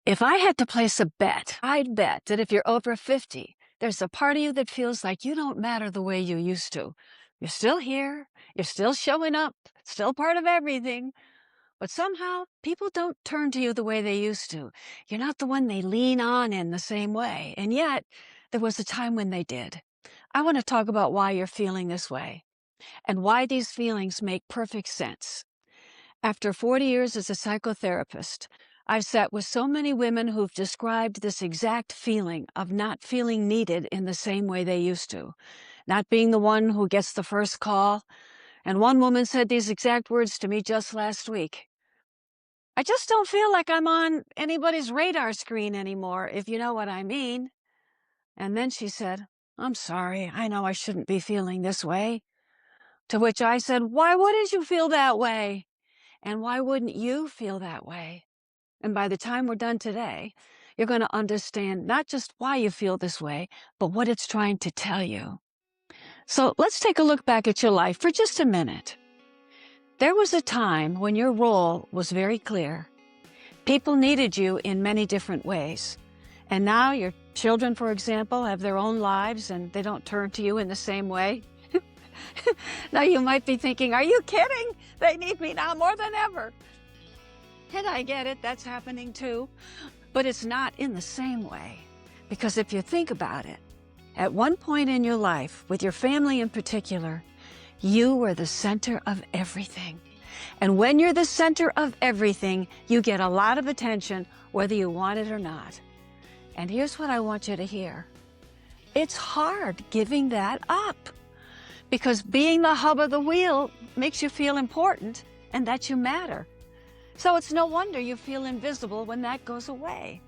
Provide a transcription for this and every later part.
If I had to place a bet, I'd bet that if you're over 50, there's a part of you that feels like you don't matter the way you used to. You're still here, you're still showing up, still part of everything, but somehow people don't turn to you the way they used to. You're not the one they lean on in the same way, and yet there was a time when they did. I want to talk about why you're feeling this way and why these feelings make perfect sense. After 40 years as a psychotherapist, I've sat with so many women who've described this exact feeling of not feeling needed in the same way they used to, not being the one who gets the first call. And one woman said these exact words to me just last week. I just don't feel like I'm on anybody's radar screen anymore, if you know what I mean. And then she said, I'm sorry, I know I shouldn't be feeling this way. To which I said, why wouldn't you feel that way? And why wouldn't you feel that way? And by the time we're done today, you're going to understand not just why you feel this way, but what it's trying to tell you. So let's take a look back at your life for just a minute. There was a time when your role was very clear. People needed you in many different ways. And now your children, for example, have their own lives and they don't turn to you in the same way. Now you might be thinking, are you kidding? They need me now more than ever. And I get it, that's happening too. But it's not in the same way. Because if you think about it, at one point in your life, with your family in particular, you were the center of everything. And when you're the center of everything, you get a lot of attention, whether you want it or not. And here's what I want you to hear. It's hard giving that up. Because being the hub of the wheel makes you feel important and that you matter. So it's no wonder you feel invisible when that goes away.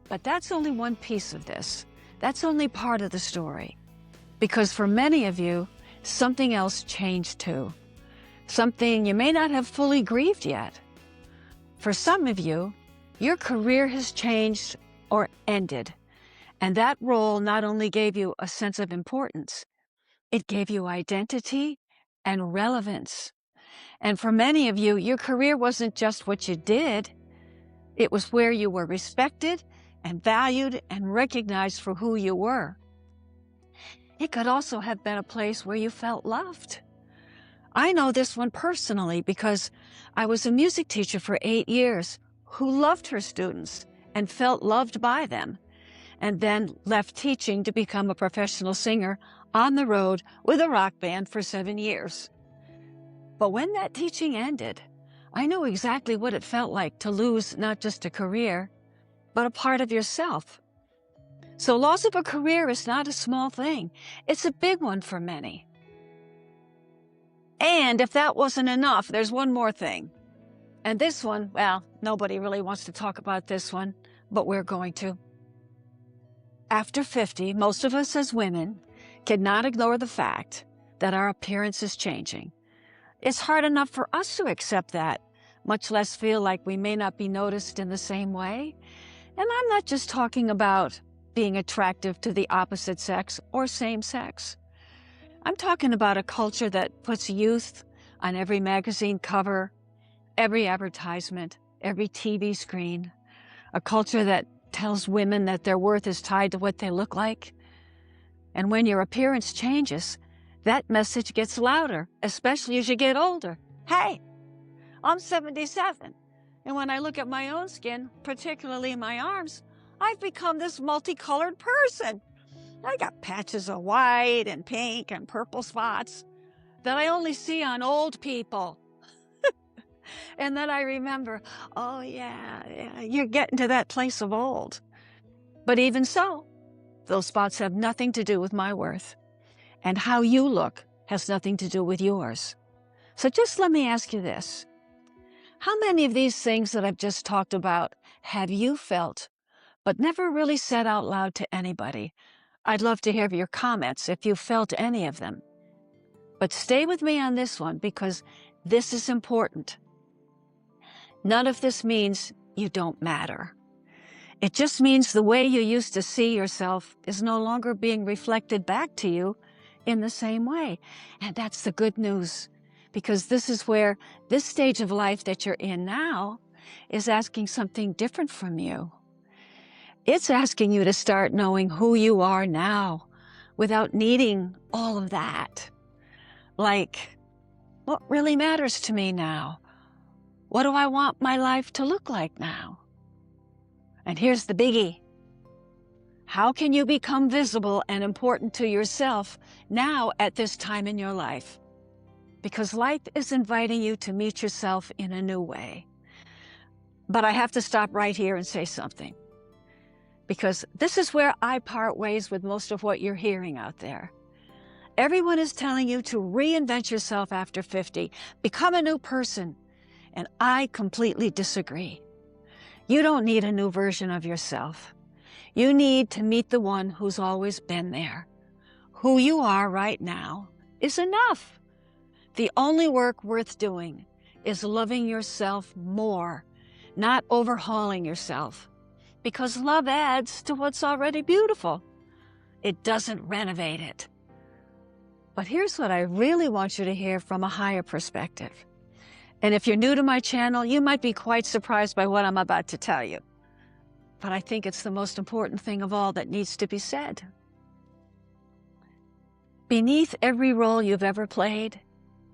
But that's only one piece of this. That's only part of the story. Because for many of you, something else changed too. Something you may not have fully grieved yet. For some of you, your career has changed or ended. And that role not only gave you a sense of importance, it gave you identity and relevance. And for many of you, your career wasn't just what you did. It was where you were respected and valued and recognized for who you were. It could also have been a place where you felt loved. I know this one personally because I was a music teacher for 8 years who loved her students and felt loved by them, and then left teaching to become a professional singer on the road with a rock band for 7 years. But when that teaching ended, I knew exactly what it felt like to lose not just a career, but a part of yourself. So loss of a career is not a small thing. It's a big one for many. And if that wasn't enough, there's one more thing. And this one, well, nobody really wants to talk about this one, but we're going to. After 50, most of us as women cannot ignore the fact that our appearance is changing. It's hard enough for us to accept that, much less feel like we may not be noticed in the same way. And I'm not just talking about being attractive to the opposite sex or same sex. I'm talking about a culture that puts youth on every magazine cover, every advertisement, every TV screen. A culture that tells women that their worth is tied to what they look like. And when your appearance changes, that message gets louder, especially as you get older. Hey, I'm 77, and when I look at my own skin, particularly my arms, I've become this multicolored person. I got patches of white and pink and purple spots that I only see on old people. And then I remember, oh yeah, you're getting to that place of old. But even so, those spots have nothing to do with my worth. And how you look has nothing to do with yours. So just let me ask you this. How many of these things that I've just talked about have you felt, but never really said out loud to anybody? I'd love to hear your comments if you felt any of them. But stay with me on this one because this is important. None of this means you don't matter. It just means the way you used to see yourself is no longer being reflected back to you in the same way. And that's the good news, because this is where this stage of life that you're in now is asking something different from you. It's asking you to start knowing who you are now without needing all of that. Like, what really matters to me now? What do I want my life to look like now? And here's the biggie. How can you become visible and important to yourself now at this time in your life? Because life is inviting you to meet yourself in a new way. But I have to stop right here and say something. Because this is where I part ways with most of what you're hearing out there. Everyone is telling you to reinvent yourself after 50, become a new person, and I completely disagree. You don't need a new version of yourself. You need to meet the one who's always been there. Who you are right now is enough. The only work worth doing is loving yourself more, not overhauling yourself. Because love adds to what's already beautiful. It doesn't renovate it. But here's what I really want you to hear from a higher perspective. And if you're new to my channel, you might be quite surprised by what I'm about to tell you. But I think it's the most important thing of all that needs to be said. Beneath every role you've ever played,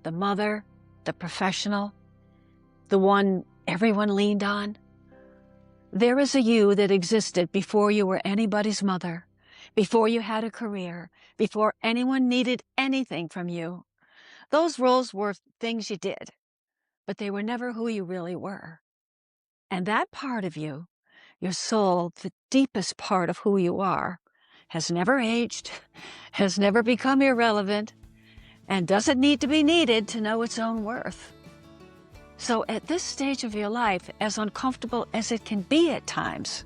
the mother, the professional, the one everyone leaned on, there is a you that existed before you were anybody's mother, before you had a career, before anyone needed anything from you. Those roles were things you did, but they were never who you really were. And that part of you, your soul, the deepest part of who you are, has never aged, has never become irrelevant, and doesn't need to be needed to know its own worth. So at this stage of your life, as uncomfortable as it can be at times,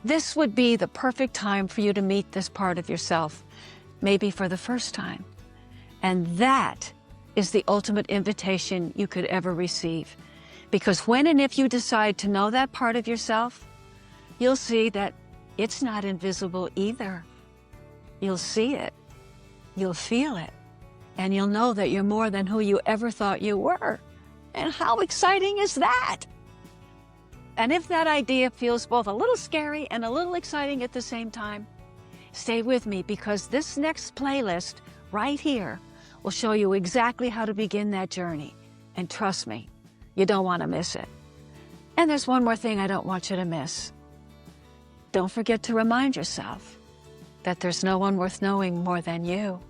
this would be the perfect time for you to meet this part of yourself, maybe for the first time. And that is the ultimate invitation you could ever receive. Because when and if you decide to know that part of yourself, you'll see that it's not invisible either. You'll see it, you'll feel it, and you'll know that you're more than who you ever thought you were. And how exciting is that? And if that idea feels both a little scary and a little exciting at the same time, stay with me, because this next playlist right here will show you exactly how to begin that journey. And trust me, you don't want to miss it. And there's one more thing I don't want you to miss. Don't forget to remind yourself that there's no one worth knowing more than you.